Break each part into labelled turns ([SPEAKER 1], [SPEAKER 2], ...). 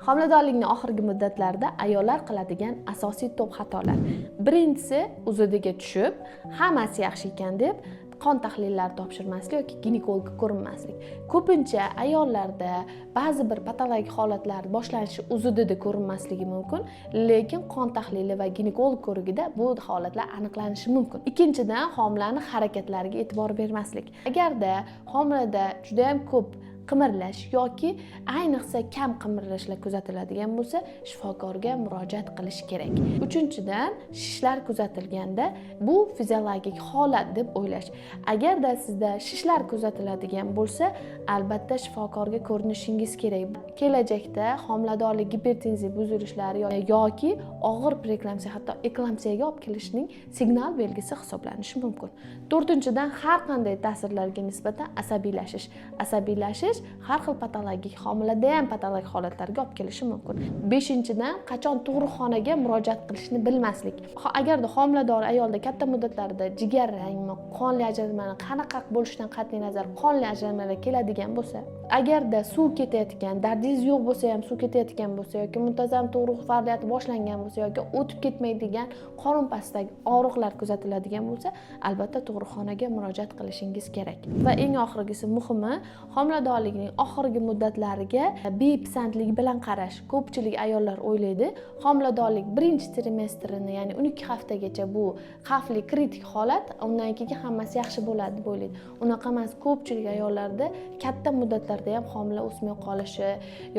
[SPEAKER 1] Homiladorlikning oxirgi muddatlarida ayollar qiladigan asosiy top xatolar. Birinchisi, uzudiga tushib, hammasi yaxshi ekan deb qon tahlillari topshirmaslik yoki ginekologga ko'rinmaslik. Ko'pincha ayollarda ba'zi bir patologik holatlar boshlanishi uzudida ko'rinmasligi mumkin, lekin qon tahlili va ginekolog ko'rigida bu holatlar aniqlanishi mumkin. Ikkinchidan, homilaning harakatlariga e'tibor bermaslik. Agarda homilada juda ham ko'p qimirlash yoki ayniqsa kam qimirlashlar kuzatiladigan bo'lsa, shifokorga murojaat qilish kerak. Uchinchidan, shishlar kuzatilganda bu fiziologik holat deb o'ylash. Agarda sizda shishlar kuzatiladigan bo'lsa, albatta shifokorga ko'rinishingiz kerak. Kelajakda homiladorlik gipertenziya buzilishlari yoki og'ir preeklamsiya, hatto eklamsiyaga olib kelishning signal belgisi hisoblanishi mumkin. To'rtinchidan, har qanday ta'sirlarga nisbatan asabiylashish. Asabiylashish har xil patologik, homilada ham patologik holatlarga olib kelishi mumkin. Beshinchidan, qachon tug'ruqxonaga murojaat qilishni bilmaslik. Agarda homilador ayolda katta muddatlarda jigar rangmi, qonli ajralmalar qanaqa bo'lishidan qat'iy nazar qonli ajralmalar keladigan bo'lsa, agarda suv ketayotgan, dardingiz yo'q bo'lsa ham suv ketayotgan bo'lsa yoki muntazam tug'ruq faoliyati boshlangan bo'lsa yoki o'tib ketmaydigan qorin pastidagi og'riqlar kuzatiladigan bo'lsa, albatta tug'ruqxonaga murojaat qilishingiz kerak. Va eng oxirgisi muhimi, homiladorlikning oxirgi muddatlariga bepisandlik bilan qarash. Ko'pchilik ayollar o'ylaydi, homiladorlik birinchi trimestrini, ya'ni 12 haftagacha bu xavfli kritik holat, undan keyin hammasi yaxshi bo'ladi deb o'ylaydi. Unaqa emas. Ko'pchilik ayollarda katta muddatlarda ham homila o'smay qolishi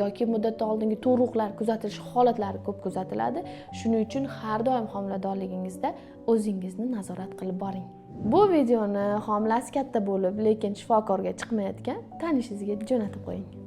[SPEAKER 1] yoki muddatdan oldingi tug'ruqlar kuzatilishi holatlari ko'p kuzatiladi. Shuning uchun har doim homiladorligingizda o'zingizni nazorat qilib boring. Bu videoni homilasi katta bo'lib, lekin shifokorga chiqmayotgan tanishingizga jo'natib qo'ying.